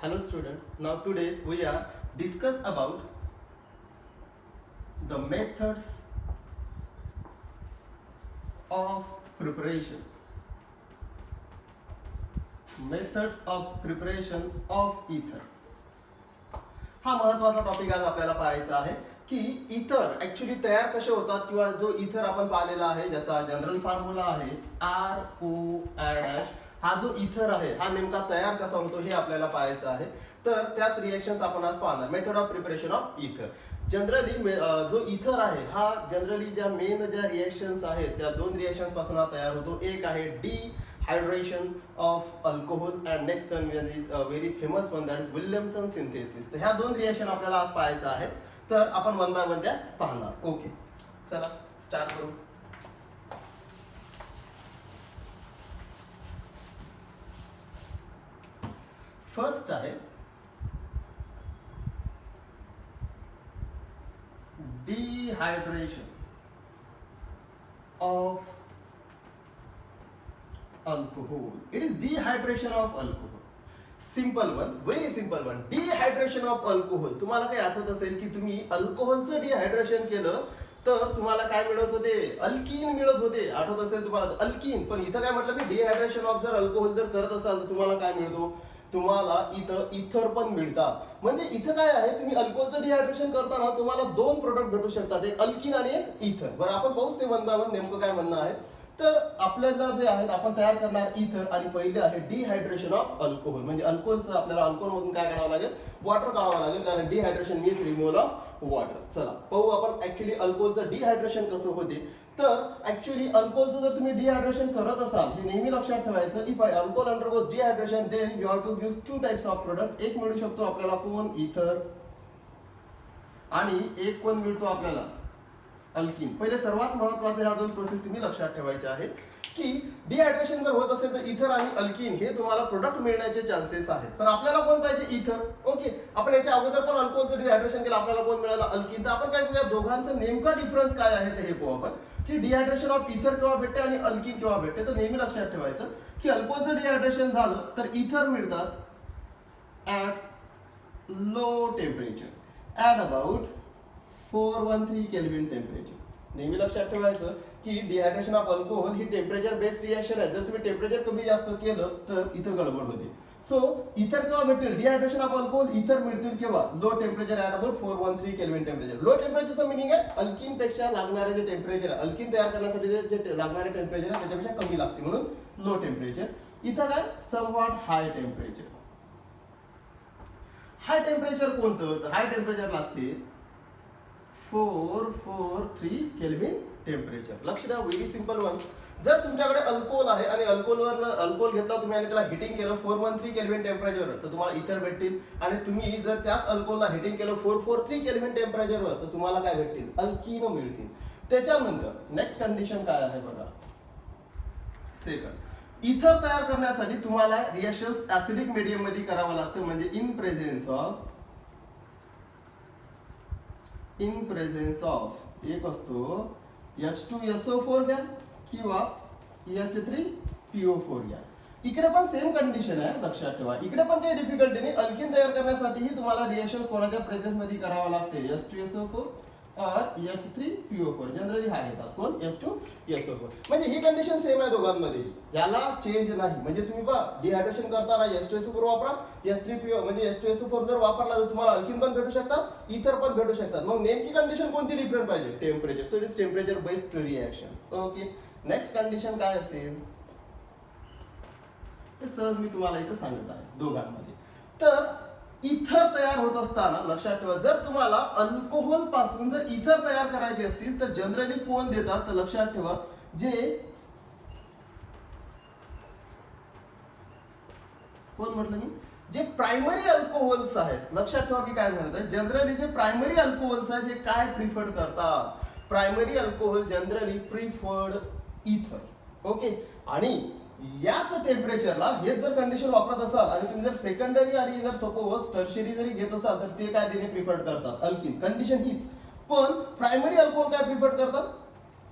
Hello student. Now today we are discuss about the methods of preparation. Methods of preparation of ether. हा महत्त्वाचा topic आज आपल्याला पाहायचा आहे की इथर ऍक्च्युली तयार कसे होतात किंवा जो इथर आपण पाहिलेला आहे ज्याचा जनरल फॉर्म्युला आहे ROR' हा जो इथर आहे हा नेमका तयार कसा होतो हे आपल्याला पाहायचं आहे. तर त्याच रिएक्शन्स आपण आज पाहणार. मेथड ऑफ प्रिपरेशन ऑफ इथर. जनरली जो इथर आहे हा जनरली ज्या मेन ज्या रिएक्शन्स आहेत त्या दोन रिएक्शन्स पासून हा तयार होतो. एक आहे hydration of alcohol and next one is a very famous one that is Williamson synthesis. तर ह्या दोन रिएक्शन आपल्याला आज पाहायचं आहे. तर आपण वन बाय वन त्या पाहणार. ओके, चला स्टार्ट करू. फर्स्ट आहे dehydration of alcohol. It is dehydration of alcohol. Simple one, very simple one. Dehydration of alcohol. तुम्हाला काही आठवत असेल की तुम्ही अल्कोहोलचं डिहायड्रेशन केलं तर तुम्हाला काय मिळत होते? अल्कीन मिळत होते. आठवत असेल तुम्हाला अल्कीन. पण इथं काय म्हटलं मी डिहायड्रेशन ऑफ जर अल्कोहोल जर करत असाल तर तुम्हाला काय मिळतो? तुम्हाला इथं इथर पण मिळतात. म्हणजे इथं काय आहे, तुम्ही अल्कोहोलचं डिहायड्रेशन करताना तुम्हाला दोन प्रोडक्ट भेटू शकतात, एक अल्कीन आणि एक इथर. बरं, आपण पाहूच ते वन बाय वन नेमकं काय म्हणणं आहे. तर आपल्याला जे आहेत आपण तयार करणार इथर आणि पहिले आहे डिहायड्रेशन ऑफ अल्कोहोल. म्हणजे अल्कोहोलचं आपल्याला अल्कोहोल मधून काय काढावं लागेल? वॉटर काढावं लागेल, कारण dehydration means removal of water. चला पाहू आपण ऍक्च्युली अल्कोहोलचं डिहायड्रेशन कसं होते. तर ऍक्च्युली अल्कोहोलचं जर तुम्ही डिहायड्रेशन करत असाल हे नेहमी लक्षात ठेवायचं. If alcohol undergoes dehydration then you have to use two types of product. एक मिळू शकतो आपल्याला कोण? इथर. आणि एक कोण मिळतो आपल्याला? अल्कीन. पहिले सर्वात महत्त्वाचे ह्या दोन प्रोसेस तुम्ही लक्षात ठेवायच्या आहेत की डिहायड्रेशन जर होत असेल तर इथर आणि अल्कीन हे तुम्हाला प्रोडक्ट मिळण्याचे चान्सेस आहेत. पण आपल्याला कोण पाहिजे? इथर. ओके, आपण याच्या अगोदर पण अल्कोहोलचं डिहायड्रेशन केलं, आपल्याला कोण मिळालं? अल्कीन. तर आपण काय करूया, दोघांचं नेमका डिफरन्स काय आहे ते हे पाहू आपण की डिहायड्रेशन ऑफ इथर केव्हा भेटते आणि अल्कीन केव्हा भेटते. तर नेहमी लक्षात ठेवायचं की अल्कोहोलचं डिहायड्रेशन झालं तर इथर मिळतात at low temperature at about 413 kelvin temperature. नेहमी लक्षात ठेवायचं की dehydration of alcohol he temperature based reaction आहे. जर तुम्ही टेम्परेचर कमी जास्त केलं तर इथं गडबड होते. सो इथर केव्हा भेटतील? डिहायड्रेशन ऑफ अल्कोहोल इथर मिळतील केव्हा? Low temperature at about 413 kelvin temperature. Low टेम्परेचरचं मिनिंग आहे अल्कीन पेक्षा लागणारे जे टेम्परेचर आहे, अल्कीन तयार करण्यासाठी जे लागणारे टेम्परेचर आहे त्याच्यापेक्षा कमी लागते म्हणून लो टेम्परेचर. इथं काय? Somewhat high temperature. High temperature कोणतं? तर हाय टेम्परेचर लागते 443 केल्विन टेम्परेचर. लक्ष द्या, व्हेरी सिंपल वन. जर तुमच्याकडे अल्कोहोल आहे आणि अल्कोहोल घेतला तुम्ही आणि त्याला हिटिंग केलं 413 केल्विन टेम्परेचरवर तर तुम्हाला इथर भेटतील. आणि तुम्ही जर त्याच अल्कोहोलला हिटिंग केलं 443 केल्विन टेम्परेचरवर तर तुम्हाला काय भेटतील? अल्कीन मिळतील. त्याच्यानंतर नेक्स्ट कंडिशन काय आहे बघा. सेकंड, इथर तयार करण्यासाठी तुम्हाला रिएक्शन्स ऍसिडिक मीडियम मध्ये करावं लागतं. म्हणजे इन प्रेझेन्स ऑफ एक असतो H2SO4 घ्या किंवा H3PO4 घ्या. इकडे पण सेम कंडिशन आहे, लक्षात ठेवा. इकडे पण काही डिफिकल्टी नाही. अल्कीन तयार करण्यासाठीही तुम्हाला रिएक्शन्स कोणाच्या प्रेझेन्स मध्ये करावं लागते? H2SO4 और H3PO4. जनरली हा घेतात कोण? H2SO4. म्हणजे ही कंडिशन सेम आहे दोघांमध्ये, याला चेंज नाही. म्हणजे तुम्ही पहा डिहायड्रेशन करताना H2SO4 वापरा, H3PO म्हणजे H2SO4 जर वापरला तर तुम्हाला अल्कीन पण भेटू शकतात, इथर पण भेटू शकतात. मग नेमकी कंडिशन कोणती डिफरंट पाहिजे? Temperature. So it is temperature based reactions. Okay, next condition काय असेल हे सहज मी तुम्हाला इथं सांगत आहे दोघांमध्ये. तर इथर तयार होत असताना लक्षात ठेवा, जर तुम्हाला अल्कोहोल पासून जर इथर तयार करायचे असतील तर जनरली कोण देतात? तर लक्षात ठेवा जे कोण म्हटलं मी? जे प्रायमरी अल्कोहोल्स आहेत. लक्षात ठेवा मी काय म्हणत आहे. जनरली जे प्रायमरी अल्कोहोल्स आहेत ते काय प्रिफर्ड करतात? प्रायमरी अल्कोहोल जनरली प्रिफर्ड इथर. ओके, आणि याच टेम्परेचरला हेच जर कंडिशन वापरत असाल आणि तुम्ही जर सेकंडरी आणि जर सपोज टर्शियरी जरी घेत असाल तर ते काय देणे प्रिफर्ड करतात? अल्कीन. कंडिशन हीच. पण प्रायमरी अल्कोहोल काय प्रिफर्ड करतात?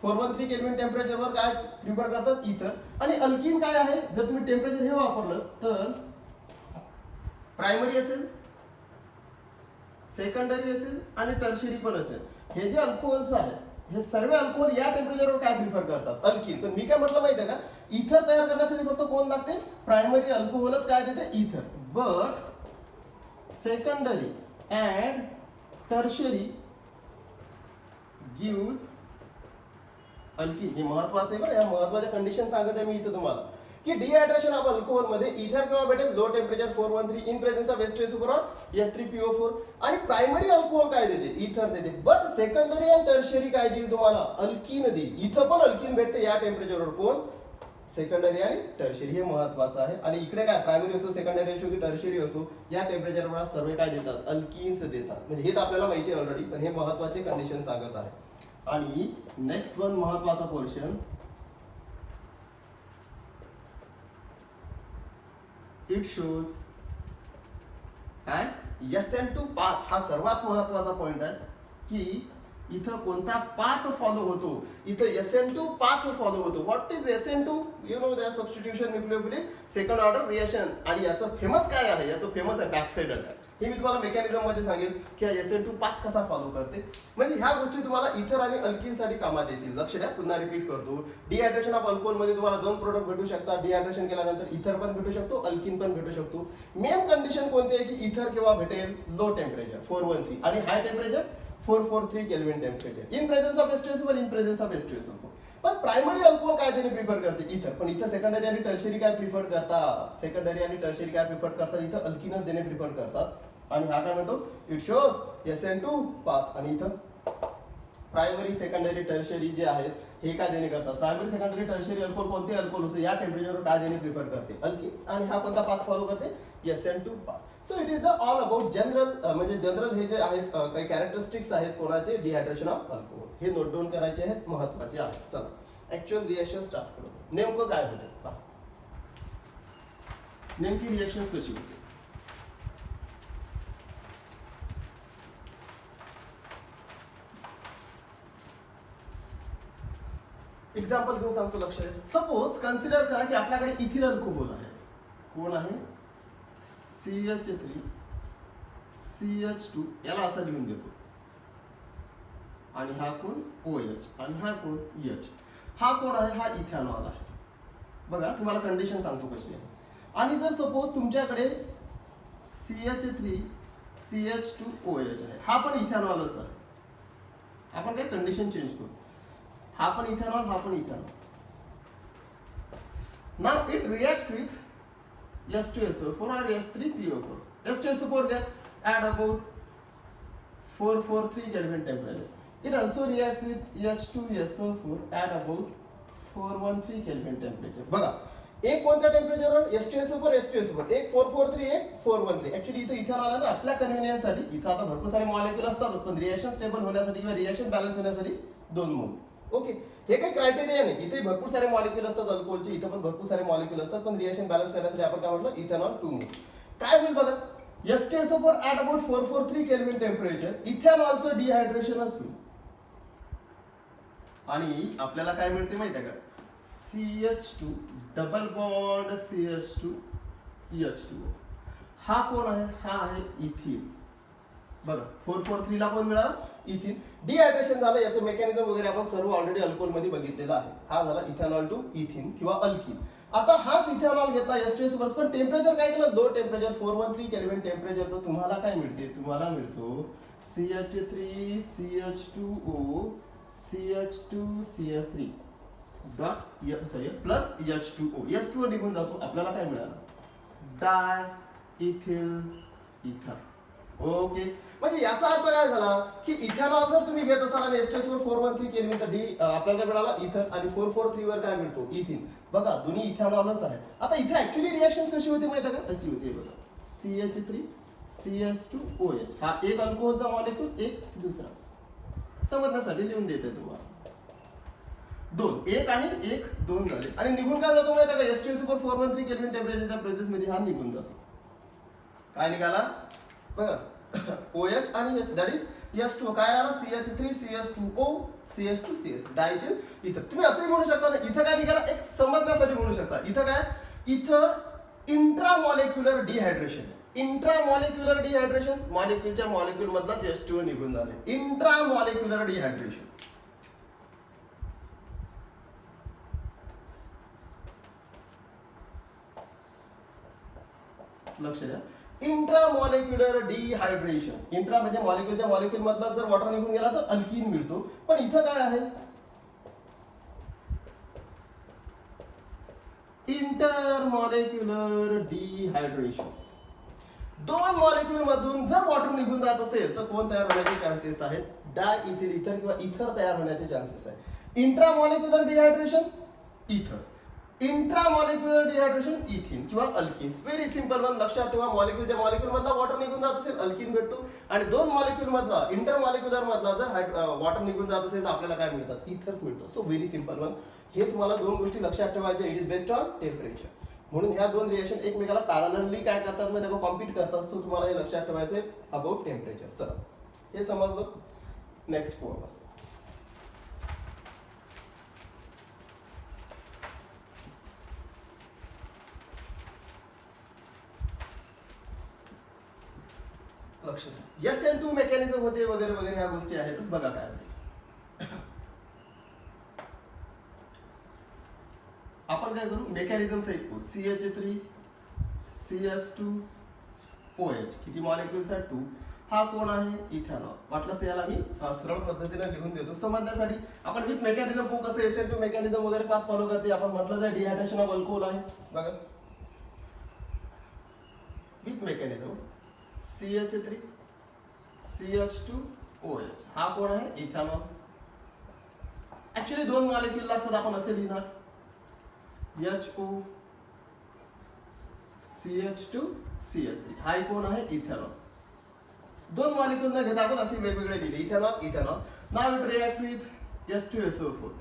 413 केल्विन टेम्परेचरवर काय प्रिफर करतात? इथर. आणि अल्कीन काय आहे? जर तुम्ही टेम्परेचर हे वापरलं तर प्रायमरी असेल, सेकंडरी असेल आणि टर्शरी पण असेल. हे जे अल्कोहोल्स आहेत हे सर्व अल्कोहोल या टेम्परेचरवर काय प्रिफर करतात? अल्किन. तर मी काय म्हटलं माहिती आहे का, इथर तयार करण्यासाठी फक्त कोण लागते? प्रायमरी अल्कोहोलच काय देते? इथर. But secondary and tertiary gives alkene. हे महत्वाचं आहे बरं, या महत्वाच्या कंडिशन सांगत आहे मी इथं तुम्हाला की डिहायड्रेशन ऑफ अल्कोहोल मध्ये इथर केव्हा भेटेल? Low temperature 413 in presence of H2SO4 S3PO4. आणि प्रायमरी अल्कोहोल काय देते? इथर देते. बट सेकंडरी आणि टर्शरी काय देईल तुम्हाला? अल्किन देईल. इथं पण अल्किन भेटते या टेम्परेचरवर. कोण? सेकंडरी आणि टर्शरी. हे महत्वाचं आहे. आणि इकडे काय, प्रायमरी असो, सेकंडरी असो की टर्शरी असो, या टेम्परेचरवर सर्व काय देतात? अल्किन्स देतात. म्हणजे हे तर आपल्याला माहिती आहे ऑलरेडी, पण हे महत्वाचे कंडिशन सांगत आहे. आणि नेक्स्ट वन महत्वाचा पोर्शन, इट शोज काय? SN2 path. हा सर्वात महत्वाचा पॉइंट आहे की इथं कोणता पाथ फॉलो होतो? इथं SN2 पाथ फॉलो होतो. What is SN2? You know that substitution nucleophilic second order reaction. आणि याचं फेमस काय आहे? याचं फेमस आहे बॅकसाइड अटॅक. हे मी तुम्हाला मेकॅनिझम मध्ये सांगेल की SN2 पाथ कसा फॉलो करते. म्हणजे ह्या गोष्टी तुम्हाला इथर आणि अल्किन साठी कामात येतील. लक्ष द्या, पुन्हा रिपीट करतो. डिहायड्रेशन ऑफ अल्कोहोल मध्ये तुम्हाला दोन प्रोडक्ट भेटू शकतात. डिहायड्रेशन केल्यानंतर इथर पण भेटू शकतो, अल्किन पण भेटू शकतो. मेन कंडिशन कोणती आहे की इथर केव्हा भेटेल? लो टेम्परेचर 413 आणि high temperature 443 kelvin temperature in presence of H2SO4 in presence of H2SO4. पण प्रायमरी अल्कोहोल काय देणे प्रिफर करते? इथर. पण इथं सेकंडरी आणि टर्शरी काय प्रिफर करतात? सेकंडरी आणि टर्शरी काय प्रिफर करतात? इथं अल्किनच देणे प्रिफर करतात. आणि हा काय म्हणतो? It shows SN2 path. आणि इथं प्रायमरी, सेकंडरी, टर्शरी जे आहेत हे काय देणे करतात? प्रायमरी, सेकंडरी, टर्शरी अल्कोहोल कोणते अल्कोहोल असो या टेम्परेचरवर काय देणे प्रिफर करते? अल्किन. आणि हा कोणता पाथ फॉलो करते? SN2 path. So it is the all about general, म्हणजे जनरल हे जे आहेत काही कॅरेक्टरिस्टिक्स आहेत कोणाचे? Dehydration of alcohol. हे नोट डाऊन करायचे आहेत, महत्वाचे आहेत. चला ऍक्च्युअल रिएक्शन स्टार्ट करू. नेमकं काय होतं? नेमकी रिएक्शन कशी होते? एक्झाम्पल घेऊन सांगतो, लक्ष द्या. सपोज कन्सिडर करा की आपल्याकडे इथिल अल्कोहोल आहे. कोण आहे? CH3 CH2 याला असं लिहून देतो. आणि हा कोण? OH. आणि हा कोण? H. हा कोण आहे? हा इथेनॉल आहे. बघा तुम्हाला कंडिशन सांगतो कशी आहे. आणि जर सपोज तुमच्याकडे CH3 CH2 OH आहे, हा पण इथेनॉलच आहे. आपण काय कंडिशन चेंज करू. हा पण इथेनॉल, हा पण ethanol. Now it reacts with H2SO4 or S3PO4. H2SO4 get add about 443 Kelvin temperature. It also reacts with H2SO4 at about 413 Kelvin temperature. बघा एक कोणत्या टेम्परेचरवर? H2SO4 H2SO4. एक 443 एक 413. ऍक्च्युली इथं इथेनॉल आहे ना, आपल्या कन्व्हिनियन्स साठी. इथं आता भरपूर सारे मॉलिक्यूल असतातच, पण रिएक्शन स्टेबल होण्यासाठी किंवा रिएक्शन बॅलन्स होण्यासाठी 2 मोल. ओके, हे काही क्रायटेरिया नाही. इथे भरपूर सारे मॉलिक्यूल असतात अल्कोहोलचे, इथं पण भरपूर सारे मॉलिक्यूल असतात, पण रिएक्शन बॅलन्स करण्यासाठी आपण काय म्हटलं? इथेनॉल 2 मोल. काय होईल बघा, H2SO4 at about 443 kelvin temperature, इथेनॉलचं डिहायड्रेशनच होईल. आणि आपल्याला काय मिळते माहिती आहे का? CH2 double bond CH2 H2O. हा कोण आहे? हा आहे इथिन. बघा 443 ला कोण मिळाला? इथिन. डिहायड्रेशन झालं, याचं मेकॅनिझम वगैरे आपण सर्व ऑलरेडी अल्कोहोल मध्ये बघितलेलं आहे. हा झाला इथेनॉल टू इथिन किंवा अल्किन. आता हाच इथेनॉल घेतला H2SO4, पण टेम्परेचर काय केलं? Low temperature 413 kelvin temperature. तर तुम्हाला काय मिळते? तुम्हाला मिळतो CH3 CH2O CH2 CH3 dot sorry plus H2O. H2O निघून जातो. आपल्याला काय मिळालं? डाय इथिल इथर. ओके, म्हणजे याचा अर्थ काय झाला की इथेनॉल जर तुम्ही घेत असाल आणि H2SO4 413 केल्विन तर आपल्याला काय मिळाला? इथर. आणि 443 वर काय मिळतो? इथिन. बघा दोन्ही इथेनॉलच आहे. आता इथे ऍक्च्युअली रिएक्शन कशी होते माहिती आहे का? अशी होते बघा. CH3 CH2OH. हा एक अल्कोहोलचा मॉलिक्यूल, एक दुसरा. समजण्यासाठी लिहून देते तुम्हाला. 2 एक आणि एक 2 झाले. आणि निघून काय जातो माहिती आहे का? H2SO4 413 केल्विन टेम्परेचरच्या प्रेझेन्स मध्ये हा निघून जातो. काय निघाला? बघा OH आणि H, दॅट इज H2O. काय आला? CH3 CH2O CH2 CH diethyl इथर. तुम्ही असंही म्हणू शकता ना, इथं काय निघाला? एक समजण्यासाठी म्हणू शकता. इथं काय? इथं इंट्रामॉलिक्युलर डिहायड्रेशन. इंट्रामॉलिक्युलर डिहायड्रेशन, मॉलिक्युलच्या मॉलिक्युल मधलाच H2O निघून जाणे, इंट्रामॉलिक्युलर डिहायड्रेशन. लक्ष द्या, इंट्रामॉलिक्युलर डिहायड्रेशन. इंट्रा म्हणजे मॉलिक्युलच्या मॉलिक्युल मधला जर वॉटर निघून गेला तर अल्कीन मिळतो. पण इथं काय आहे, इंटरमॉलिक्युलर डिहायड्रेशन. दोन मॉलिक्युल मधून जर वॉटर निघून जात असेल तर कोण तयार होण्याचे चान्सेस आहेत, डायइथिल इथर किंवा इथर तयार होण्याचे चान्सेस आहेत. इंट्रामॉलिक्युलर डिहायड्रेशन इथर, इंट्रामॉलिक्युलर डिहायड्रेशन इथिन किंवा अल्किन्स. Very simple one. लक्षात ठेवा, मॉलिक्युलच्या मॉलिक्युल मधला वॉटर निघून जात असेल अल्किन भेटतो, आणि दोन मॉलिक्युल मधला इंटरमॉलिक्युलर मधला जर वॉटर निघून जात असेल तर आपल्याला काय मिळतात, इथर्स मिळतो. So very simple one. हे तुम्हाला दोन गोष्टी लक्षात ठेवायच्या. It is based on temperature. म्हणून ह्या दोन रिएक्शन एकमेकाला पॅरलली काय करतात म्हणजे कॉम्पीट करतात. सो तुम्हाला हे लक्षात ठेवायचे अबाउट टेम्परेचर. चला, हे समजलं. नेक्स्ट पॉइंट, लक्ष द्या. SN2 मेकॅनिझम होते वगैरे वगैरे ह्या गोष्टी आहेतच. बघा काय होते. आपण काय करू, मेकॅनिझम ऐकू. CH3 CH2 OH, किती मॉलिक्युल्स आहेत, 2. हा कोण आहे, इथेनॉल. वाटलं तर याला मी सरळ पद्धतीने लिहून देतो समजण्यासाठी. आपण विथ मेकॅनिझम बघू कसं SN2 मेकॅनिझम वगैरे पाथ फॉलो करते. आपण म्हटलं जाय डिहायड्रेशन ऑफ अल्कोहोल आहे. बघा, with mechanism CH3 CH2 OH, हा कोण आहे, इथेनॉल. ऍक्च्युली दोन मॉलिक्युल लागतात, आपण असे लिहिणार HO CH2 CH3, हा कोण आहे, इथेनॉल. दोन मॉलिक्युल न घेता आपण असे वेगवेगळे दिले, ethanol ethanol. Now it reacts with H2SO4.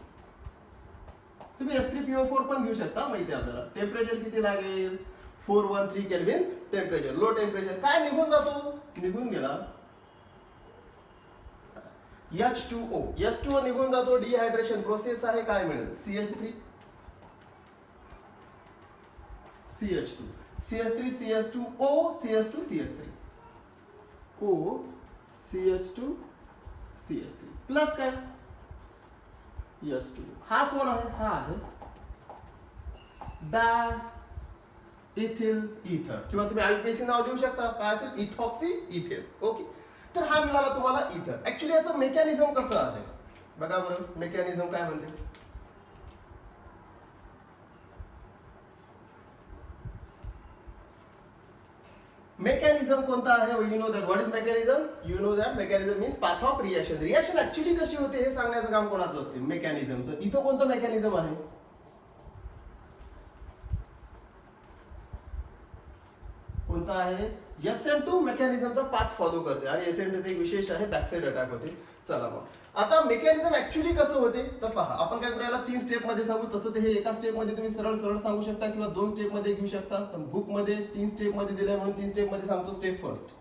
तुम्ही H3PO4 पण घेऊ शकता. माहिती आहे आपल्याला. टेम्परेचर किती लागेल, 413 केल्विन टेम्परेचर. Low temperature. काय निघून जातो, निघून गेला H2O. H2O निघून जातो, डिहायड्रेशन प्रोसेस आहे. काय मिळेल, CH3 CH2 CH3 CH2O CH2 CH3 O CH2 CH3 plus काय, H2. हा कोण आहे, हा आहे डायइथिल ईथर, किंवा तुम्ही आयपीएसी नाव लिहू शकता. काय असेल, इथॉक्सी इथेन. ओके. तर हा मिळाला तुम्हाला इथर. ऍक्च्युली याचं मेकॅनिझम कसं आहे बघा बरं. मेकॅनिझम काय म्हणते, मेकॅनिझम कोणता आहे, you know that. What is mechanism, you know that. Mechanism means path of reaction. Reaction actually कशी होते हे सांगण्याचं काम कोणाचं असते, मेकॅनिझमचं. इथं कोणतं मेकॅनिझम आहे, कोणता आहे, SN2 मेकॅनिझमचा पाथ फॉलो करते. आणि SN2 एक विशेष आहे, बॅकसाइड अटॅक होते. चला मग आता मेकॅनिझम ऍक्च्युली कसं होते तर पहा. आपण काय करूया, 3 स्टेप मध्ये सांगू. तसं ते हे एका स्टेप मध्ये तुम्ही सरळ सरळ सांगू शकता किंवा 2 स्टेप मध्ये घेऊ शकता. पण बुक मध्ये 3 स्टेप मध्ये दिलंय म्हणून 3 स्टेप मध्ये सांगतो. Step first,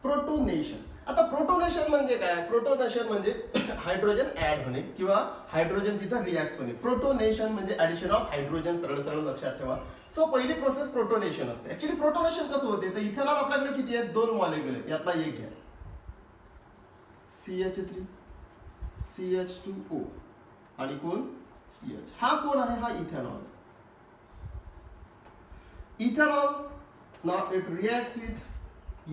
protonation. आता प्रोटोनेशन म्हणजे काय, प्रोटोनेशन म्हणजे हायड्रोजन ऍड होणे किंवा हायड्रोजन तिथं रिॲक्ट होणे. प्रोटोनेशन म्हणजे ऍडिशन ऑफ हायड्रोजन. सरळ सरळ लक्षात ठेवा. सो पहिली प्रोसेस प्रोटोनेशन असते. ऍक्च्युली प्रोटोनेशन कसं होते तर इथेनॉल आपल्याकडे किती आहेत, 2 मॉलिक्युल आहेत. यातला एक घ्या, CH3 CH2O आणि कोण, H. हा कोण आहे, हा ethanol. Ethanol now it reacts with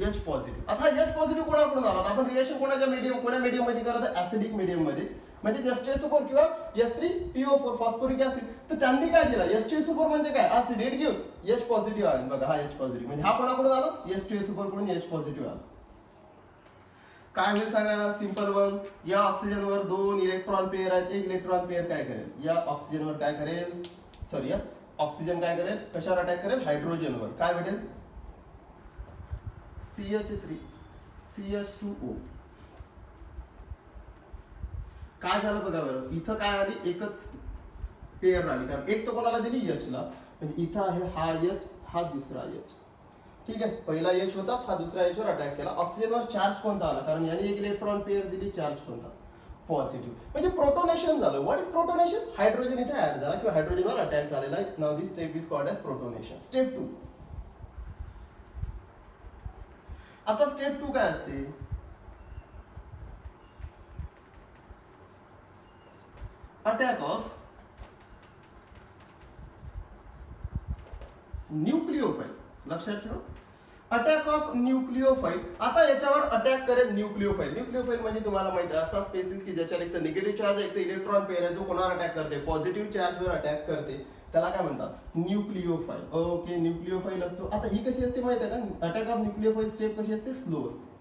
H positive. आता H पॉझिटिव्ह कोणाकडून आला, आपण रिएक्शन कोणाच्या मीडियम, कोणा मीडियम मध्ये करत, ऍसिडिक मीडियम मध्ये. म्हणजे H2SO4 किंवा H3PO4 फॉस्फोरिक ऍसिड. तर त्यांनी काय दिला, H2SO4 म्हणजे काय, acid. It gives H positive आहे. बघा हा H पॉझिटिव्ह म्हणजे हा कोणाकडून आला, H2SO4 कडून H पॉझिटिव्ह आला. काय होईल सांगा, सिंपल वन. या ऑक्सिजनवर 2 इलेक्ट्रॉन पेअर आहेत. एक इलेक्ट्रॉन पेअर काय करेल, या ऑक्सिजनवर काय करेल, सॉरी या ऑक्सिजन काय करेल, कशावर अटॅक करेल, हायड्रोजनवर. काय भेटेल, CH3 CH2O. काय झालं बघा बरं. इथं काय आली, एकच पेअर आली. कारण एक तर कोणाला दिली, H ला. म्हणजे इथं आहे हा H, हा दुसरा H. ठीक आहे, पहिला H होताच, हा दुसरा H वर अटॅक केला. ऑक्सिजनवर चार्ज कोणता आला, कारण याने एक इलेक्ट्रॉन पेअर दिली, चार्ज कोणता, पॉझिटिव्ह. म्हणजे प्रोटोनेशन झालं. What is protonation? हायड्रोजन इथे ऍड झाला किंवा हायड्रोजनवर अटॅक झालेला आहे. नाव this step is called as protonation. Step 2. आता स्टेप 2 काय असते? Attack of nucleophile. लक्षात ठेवा, अटॅक ऑफ न्यूक्लिओफाईल. आता याच्यावर अटॅक करेल न्यूक्लिओफाईल. न्यूक्लिओफाईल म्हणजे तुम्हाला माहिती आहे असा स्पेसिस की ज्याच्यावर एक तर निगेटिव्ह चार्ज एक तर इलेक्ट्रॉन पेअर आहे जो कोणावर अटॅक करते? पॉझिटिव्ह चार्जवर अटॅक करते. त्याला काय म्हणतात? न्यूक्लिओफाईल. ओके, न्यूक्लिओफाईल असतो. आता ही कशी असते माहिती आहे का? अटॅक ऑफ न्यूक्लिओफाईल स्टेप कशी असते? स्लो असते.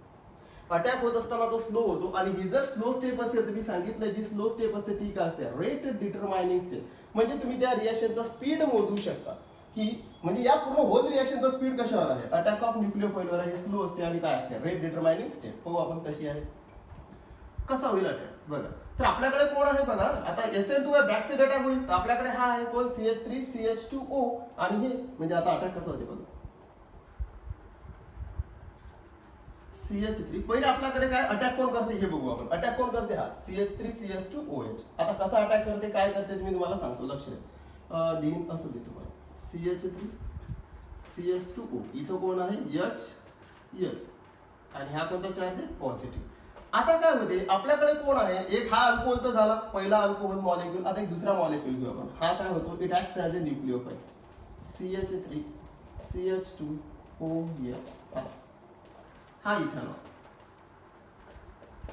अटॅक होत असताना तो स्लो होतो आणि ही जर स्लो स्टेप असेल तर मी सांगितलं जी स्लो स्टेप असते ती काय असते? Rate डिटरमायनिंग step. म्हणजे तुम्ही त्या रिएक्शनचा स्पीड मोजू शकता की म्हणजे या पूर्ण होल रिएक्शनचा स्पीड कशावर आहे? अटॅक ऑफ न्यूक्लिओफाईलवर आहे. स्लो असते आणि काय असते? Rate डिटरमायनिंग step. पाहू आपण कशी आहे. कसा होईल अटॅक बघा. तर आपल्याकडे कोण आहे बघा. आता SN2 बॅक साइड अटॅक होईल तर आपल्याकडे हा आहे कोण? CH3 CH2O. आणि हे म्हणजे आता अटॅक कसा होते बघा. CH3 पहिले आपल्याकडे काय अटॅक कोण करते हे बघू आपण. अटॅक कोण करते? हा CH3 CH2OH. आता कसा अटॅक करते काय करते मी तुम्हाला सांगतो. लक्ष द्या. दिन असं देतो तुम्हाला. CH3 CH2O. इथं कोण आहे? H आणि हा कोणता चार्ज आहे? पॉझिटिव्ह. आता काय होते आपल्याकडे कोण आहे? एक हा अल्कोहोल तर झाला, पहिला अल्कोहोल मॉलिक्यूल. आता एक दुसरा मॉलिक्यूल घेऊ आपण. हा काय होतो? It acts as a nucleophile. CH3 CH2OH. हा इथेनॉल.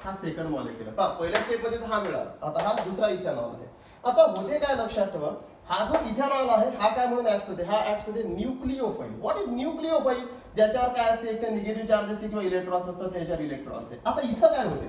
हा सेकंड मॉलिक्यूल आहे. पहा पहिल्या स्टेप मध्ये हा मिळाला. आता हा दुसरा इथेनॉल आहे. आता होते काय लक्षात ठेवा. हा जो इथेनॉल आहे हा काय म्हणून ऍक्ट होते? हा ऍक्ट होते न्यूक्लिओफाईल. What is nucleophile? ज्याच्यावर काय असते? एक तर निगेटिव्ह चार्ज असते किंवा इलेक्ट्रॉन्स असतात त्याच्यावर इलेक्ट्रॉन्स आहे. आता इथं काय होते?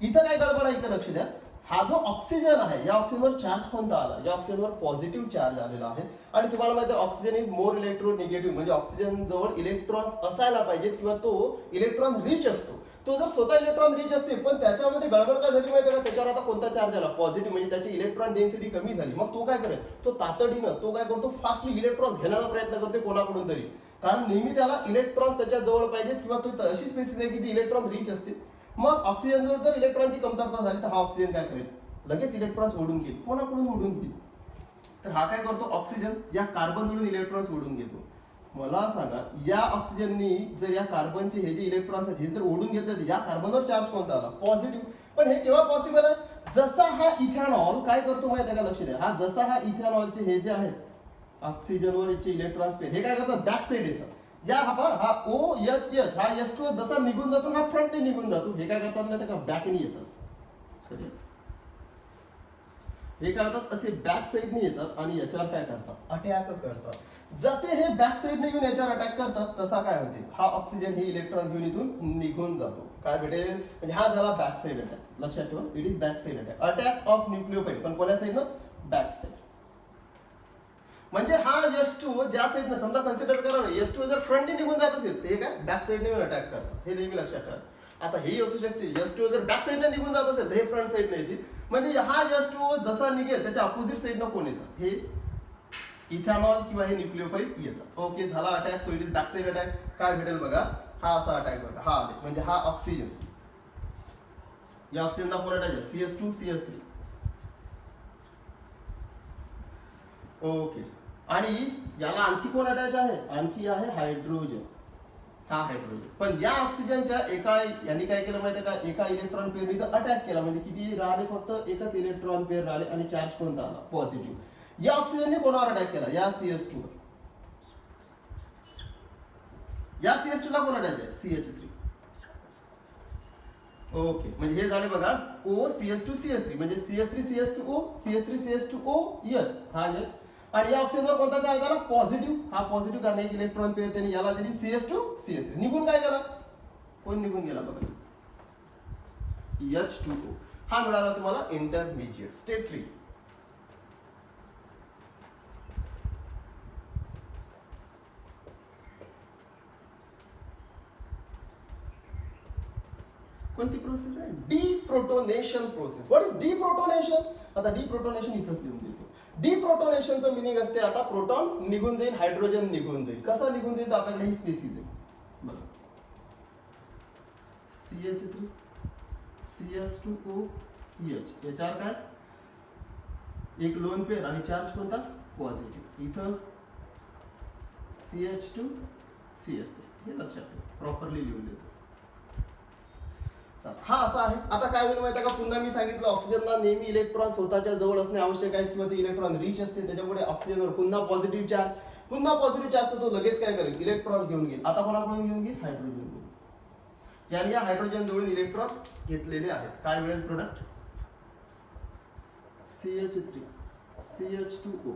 इथं काय गडबड आहे इथं लक्ष द्या. हा जो ऑक्सिजन आहे या ऑक्सिजनवर चार्ज कोणता आला? या ऑक्सिजनवर पॉझिटिव्ह चार्ज आलेला आहे. आणि तुम्हाला माहिती आहे ऑक्सिजन इज मोर इलेक्ट्रोनिगेटिव्ह. म्हणजे ऑक्सिजन जवळ इलेक्ट्रॉन्स असायला पाहिजेत किंवा तो इलेक्ट्रॉन रिच असतो. तो जर स्वतः इलेक्ट्रॉन रिच असते पण त्याच्यामध्ये गडबड काय झाली माहिती आहे का? त्याच्यावर आता कोणता चार्ज आला? पॉझिटिव्ह. म्हणजे त्याची इलेक्ट्रॉन डेन्सिटी कमी झाली. मग तो काय करेल? तो तातडीनं तो काय करतो? फास्टली इलेक्ट्रॉन्स घेण्याचा प्रयत्न करते कोणाकडून तरी. कारण नेहमी त्याला इलेक्ट्रॉन्स त्याच्या जवळ पाहिजेत किंवा तो अशी स्पेसिस आहे की ती इलेक्ट्रॉन रिच असते. मग ऑक्सिजन जर इलेक्ट्रॉनची कमतरता झाली तर हा ऑक्सिजन काय करेल? लगेच इलेक्ट्रॉन्स ओढून घेईल. कोणाकडून ओढून घेईल? तर हा काय करतो? ऑक्सिजन या कार्बनकडून इलेक्ट्रॉन्स ओढून घेतो. मला सांगा या ऑक्सिजननी जर या कार्बनचे हे जे इलेक्ट्रॉन्स आहेत हे जर ओढून घेतले तर या कार्बनवर चार्ज कोणता आला? पॉझिटिव्ह. पण हे केव्हा पॉसिबल आहे? जसा हा इथेनॉल काय करतो माहिती आहे का? लक्ष द्या. हा जसा हा इथेनॉलचे हे जे आहेत ऑक्सिजनवरचे इलेक्ट्रॉन्स पेअर हे काय करतात? बॅक साइड येतात. या हा OH हा H2O जसा निघून जातो हा फ्रंटने निघून जातो. हे काय करतात माहिती आहे का? बॅकने येतात. हे काय करतात? असे बॅक साइडने येतात आणि याच्यावर काय करतात? अटॅक करतात. जसे हे बॅक साइडने येऊन याच्यावर अटॅक करतात तसा काय होते? हा ऑक्सिजन हे इलेक्ट्रॉन्स घेऊन इथून निघून जातो. काय भेटेल? म्हणजे हा झाला बॅक साइड अटॅक. लक्षात ठेवा it is back side attack. Attack of nucleophile. पण कोणत्या साइडनं? Back side. म्हणजे हा H2O ज्या साइडनं समजा कन्सिडर करा ना H2O जर फ्रंटने निघून जात असेल ते काय बॅक साइडने येऊन अटॅक करतात. हे नेहमी लक्षात ठेवा. आता हे असू शकते H2O जर बॅक साइडने निघून जात असेल तर हे फ्रंट साइडने येतील. म्हणजे हा H2O जसा निघेल त्याच्या अपोजिट साइडनं कोण येतात? हे इथेनॉल किंवा हे न्यूक्लिओफाईल येतात. ओके झाला attack. So it is back side attack. काय भेटेल बघा. हा असा अटॅक बघा. हा आले म्हणजे हा ऑक्सिजन या ऑक्सिजनला कोण अटॅच आहे? CH2 CH3. ओके. आणि याला आणखी कोण अटॅच आहे? आणखी आहे हायड्रोजन. हा हायड्रोजन. पण या ऑक्सिजनच्या एका यांनी काय केलं माहिती आहे का? एका इलेक्ट्रॉन पेअरने तर अटॅक केला. म्हणजे किती राहिले? फक्त एकच इलेक्ट्रॉन पेअर राहिले आणि चार्ज कोणता आला? पॉझिटिव्ह. या ऑक्सिजनने कोणावर अटॅक केला? या CH2 वर. या CH2 ला कोण अटॅच आहे? CH3. ओके म्हणजे हे झाले बघा O CH2 CH3 म्हणजे CH3 CH2O CH3 CH2OH हा H. आणि या ऑक्सिजनवर कोणता चार्ज आला? पॉझिटिव्ह. हा पॉझिटिव्ह कारण एक इलेक्ट्रॉन पेअर त्यांनी याला दिली CH2 CH3. निघून काय गेला? कोण निघून गेला बघा? H2O. हा मिळाला तुम्हाला इंटरमिजिएट. स्टेप 3. कोणती प्रोसेस आहे? Deprotonation process. What is deprotonation? आता डिप्रोटोनेशन इथंच लिहून देतो. डिप्रोटोनेशनचं मिनिंग असते आता प्रोटॉन निघून जाईल हायड्रोजन निघून जाईल. कसा निघून जाईल? तर आपल्याकडे ही स्पेसिस आहे बघा. CH3 CH2O एच, याच्यावर काय एक लोन पेअर आणि चार्ज कोणता पॉझिटिव्ह, इथं CH2 CS3, हे लक्षात ठेवा, प्रॉपरली लिहून देतो. हा असा आहे. आता काय होईल माहिती आहे का, पुन्हा मी सांगितलं ऑक्सिजनला नेहमी इलेक्ट्रॉन स्वतःच्या जवळ असणे आवश्यक आहे किंवा ते इलेक्ट्रॉन रिच असते, त्याच्यामुळे ऑक्सिजनवर पुन्हा पॉझिटिव्ह चार्ज तो लगेच काय करेल, इलेक्ट्रॉन्स घेऊन घेईल. आता कोणाकडून घेऊन घेईल, हायड्रोजन घेऊन. याने या हायड्रोजन जवळून इलेक्ट्रॉन्स घेतलेले आहेत. काय मिळेल प्रोडक्ट, CH3 CH2O.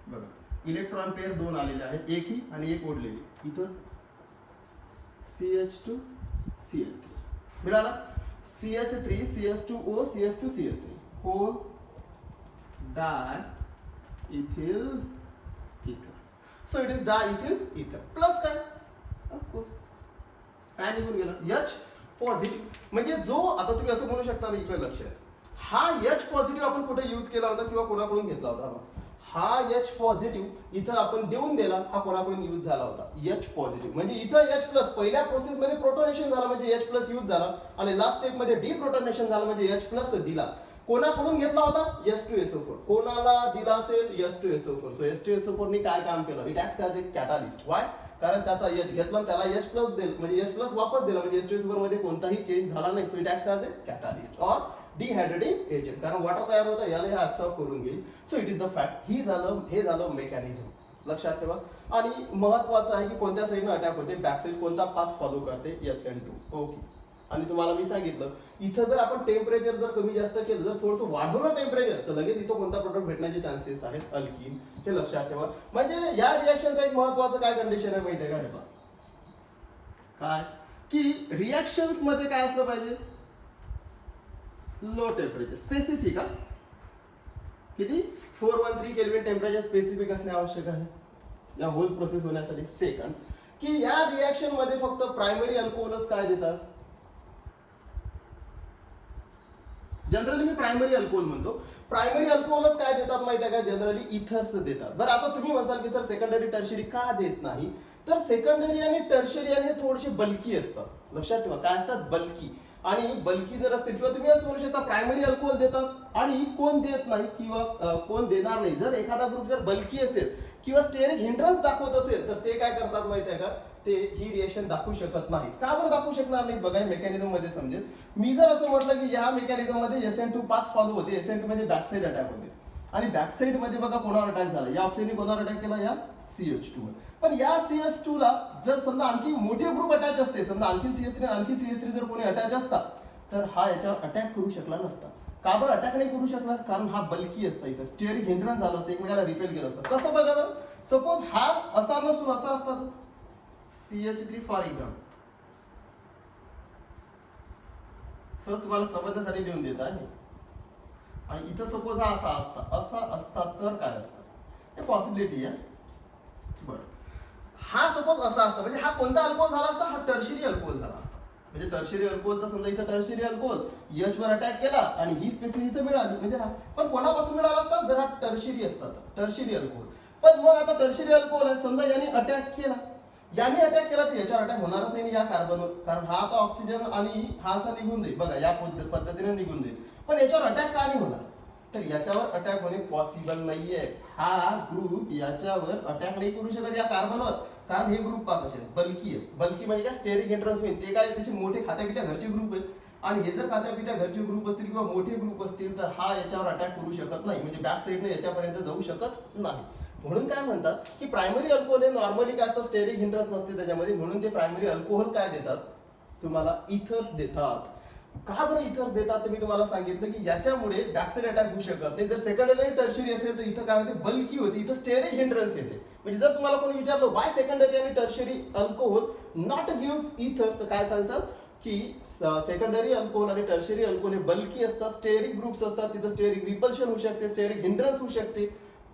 बघा इलेक्ट्रॉन पेअर दोन आलेले आहेत, एक ही आणि एक ओढलेली, इथं CH2 CS3 मिळाला. CH3 CH2O CH2 CS3 हो diethyl ether. So it is diethyl ether plus काय, ऑफकोर्स काय निघून गेलं, H पॉझिटिव्ह. म्हणजे जो आता तुम्ही असं म्हणू शकता ना, इकडे लक्ष आहे, हा H पॉझिटिव्ह आपण कुठे यूज केला होता किंवा कोणाकडून घेतला होता, हा H पॉझिटिव्ह इथं आपण देऊन दिला, हा कोणाकडून यूज झाला होता, H पॉझिटिव्ह. म्हणजे इथं H प्लस पहिल्या प्रोसेस मध्ये प्रोटोनेशन झालं म्हणजे H प्लस यूज झाला, आणि लास्ट स्टेप मध्ये डिप्रोटोनेशन झालं म्हणजे H प्लस दिला. कोणाकडून घेतला होता, H2SO4. कोणाला दिला असेल, H2SO4. सो H2SO4 ने काय काम केलं, it acts as a catalyst. Why, कारण त्याचा H घेतला त्याला H प्लस दिलं, म्हणजे H प्लस वापस दिला, म्हणजे H2SO4 मध्ये कोणताही चेंज झाला नाही. So it acts as a catalyst or dehydrating agent, कारण वॉटर तयार होतं, याला हे ऍब्सॉर्ब करून घेईल. So it is the fact. हे झालं मेकॅनिझम, लक्षात ठेवा. आणि महत्वाचं आहे की कोणत्या साईडनं अटॅक होते, बॅक साईड कोणता पाथ फॉलो करते, SN2. ओके. आणि तुम्हाला मी सांगितलं इथं जर आपण टेम्परेचर जर कमी जास्त केलं, जर थोडंसं वाढवलं टेम्परेचर, तर लगेच इथं कोणता प्रोडक्ट भेटण्याचे चान्सेस आहेत, अल्किन. हे लक्षात ठेवा. म्हणजे या रिएक्शनचा एक महत्वाचं काय कंडिशन आहे माहिती आहे का, काय की रिएक्शन्स मध्ये काय असलं पाहिजे, लो टेम्परेचर स्पेसिफिक. किती, 413 केल्विन टेम्परेचर स्पेसिफिक असणे आवश्यक आहे या होल प्रोसेस होण्यासाठी. सेकंड, की या रिएक्शन मध्ये फक्त प्रायमरी अल्कोहोलच काय देतात, जनरली मी प्रायमरी अल्कोहोल म्हणतो, प्रायमरी अल्कोहोलच काय देतात माहिती आहे का, जनरली इथर्स देतात. बरं आता तुम्ही म्हणाल की सर सेकंडरी टर्शरी का देत नाही, तर सेकंडरी आणि टर्शरी हे थोडेसे बल्की असतात. लक्षात ठेवा काय असतात, बल्की. आणि बल्की जर असतील किंवा तुम्ही असं म्हणू शकता प्रायमरी अल्कोहोल देतात आणि कोण देत नाही किंवा कोण देणार नाही. जर एखादा ग्रुप जर बल्की असेल किंवा स्टेरिक हिंड्रन्स दाखवत असेल, तर ते काय करतात माहिती आहे का, ते ही रिएक्शन दाखवू शकत नाहीत. का बरं दाखवू शकणार नाहीत, बघा मेकॅनिझम मध्ये समजेल. मी जर असं म्हटलं की या मेकॅनिझम मध्ये SN2 पाथ फॉलो होते, SN2 म्हणजे बॅक साइड अटॅक होते, आणि बॅक साइड मध्ये बघा कोणावर अटॅक झाला, या ऑक्सिजनने कोणावर अटॅक केला, या CH2 वर. पण या CH2 ला जर समजा आणखी मोठे ग्रुप अटॅच असते, समजा आणखी CH3 जर कोणी अटॅच असता, तर हा याच्यावर अटॅक करू शकला नसता. का बरं अटॅक नाही करू शकणार, कारण हा बल्की असता, इथं स्टेरिक हिंड्रन्स झालं असतं, एकमेकाला रिपेल केलं असतं. कसं बघा बरं, सपोज हा असा नसून असा असता, CH3 फॉर एक्झाम्पल, सहज तुम्हाला समजण्यासाठी लिहून देत आहे, आणि इथं सपोज हा असा असता तर काय असतं, हे पॉसिबिलिटी आहे. बरं, हा सपोज असा असता, म्हणजे हा कोणता अल्कोहोल झाला असता, हा टर्शरी अल्कोहोल झाला असता. म्हणजे टर्शरी अल्कोहोलचा समजा इथं टर्शरी अल्कोहोल H वर अटॅक केला आणि ही स्पेसिस इथं मिळाली, म्हणजे हा पण कोणापासून मिळाला असता, जर हा टर्शरी असता, टर्शरी अल्कोहोल. पण मग आता टर्शरी अल्कोहोल आहे, समजा याने अटॅक केला, तर याच्यावर अटॅक होणारच नाही या कार्बनवर, कारण हा आता ऑक्सिजन आणि हा असा निघून जाईल, बघा या पद्धतीने निघून जाईल. पण याच्यावर अटॅक का नाही होणार, तर याच्यावर अटॅक होणे पॉसिबल नाहीये. हा ग्रुप याच्यावर अटॅक नाही करू शकत या कार्बनवर, कारण हे ग्रुप पहा कसे बल्की आहे. बल्की म्हणजे काय, स्टेरिक हिंड्रन्स होईल, ते काय त्याचे मोठे खात्यापित्या घरचे ग्रुप आहेत, आणि हे जर खात्यापित्या घरचे ग्रुप असतील किंवा मोठे ग्रुप असतील, तर हा याच्यावर अटॅक करू शकत नाही, म्हणजे बॅक साईडने याच्यापर्यंत जाऊ शकत नाही. म्हणून काय म्हणतात की प्रायमरी अल्कोहोल हे नॉर्मली काय असतं, स्टेरिक हिंड्रन्स नसते त्याच्यामध्ये, म्हणून ते प्रायमरी अल्कोहोल काय देतात, तुम्हाला इथर्स देतात. का बरं इथर्स देतात, तर मी तुम्हाला सांगितलं की याच्यामुळे बॅकसाइड अटॅक होऊ शकत नाही. जर सेकंडरी आणि टर्शरी असेल तर इथं काय होते, बल्की होते, इथं स्टेरिक हिंड्रन्स येते. म्हणजे जर तुम्हाला कोणी विचारलं वाय सेकंडरी आणि टर्शरी अल्कोहोल नॉट गिव्स इथर, तर काय सांगसाल की सेकंडरी अल्कोहोल आणि टर्शरी अल्कोहोल हे बल्की असतात, स्टेरिक ग्रुप्स असतात, तिथं स्टेरिक रिपल्शन होऊ शकते, स्टेरिक हिंड्रन्स होऊ शकते.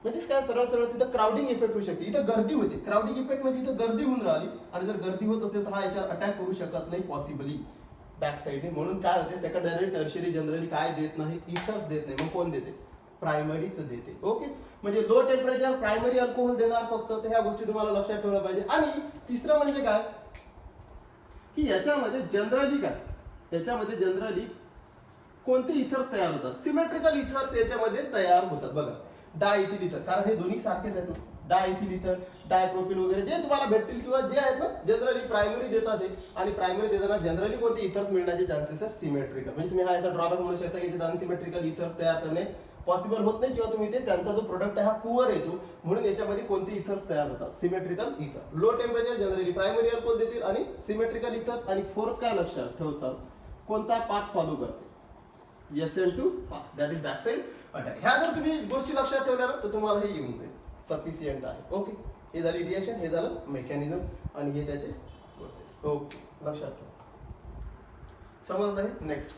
म्हणजे काय सरळ तिथं क्राउडिंग इफेक्ट होऊ शकते, इथं गर्दी होते. क्राउडिंग इफेक्ट म्हणजे इथं गर्दी होऊन राहिली, आणि जर गर्दी होत असेल तर हा याच्यावर अटॅक करू शकत नाही पॉसिबली बॅक साईडने. म्हणून काय होते, सेकंडरी टर्शरी जनरली काय देत नाही, इथर्स देत नाही. मग कोण देते, प्रायमरीच देते. ओके, म्हणजे लो टेम्परेचर प्रायमरी अल्कोहोल देणार फक्त, तर ह्या गोष्टी तुम्हाला लक्षात ठेवल्या पाहिजे. आणि तिसरं म्हणजे काय की याच्यामध्ये जनरली कोणते इथर्स तयार होतात? सिमेट्रिकल इथर्स याच्यामध्ये तयार होतात. बघा, डायइथिल इथर, कारण हे दोन्ही सारखेच आहेत ना. डायइथिल इथर, डायप्रोपिल वगैरे जे तुम्हाला भेटतील किंवा जे आहेत ना जनरली प्रायमरी देतात हे, आणि प्रायमरी देताना जनरली कोणते इथर्स मिळण्याचे चान्सेस आहेत? सिमेट्रिकल. म्हणजे तुम्ही हा याचा ड्रॉबॅक म्हणू शकता की अनसिमेट्रिकल इथर्स तयार करणे पॉसिबल होत नाही, किंवा तुम्ही ते त्यांचा जो प्रोडक्ट आहे हा पुअर येतो, म्हणून याच्यामध्ये कोणते इथर्स तयार होतात? सिमेट्रिकल इथर. Low temperature generally primary alcohol देतील आणि सिमेट्रिकल इथर्स. आणि फोर्थ काय लक्षात ठेवतात? कोणता पाथ फॉलो करते? SN2 path, that is back side attack. ह्या जर तुम्ही गोष्टी लक्षात ठेवल्या ना तर तुम्हाला हे येऊन जाईल, सफिशियंट आहे. ओके, हे झाली रिएक्शन, हे झालं मेकॅनिझम, आणि हे त्याचे प्रोसेस. ओके, लक्षात ठेवा. समजलं आहे? नेक्स्ट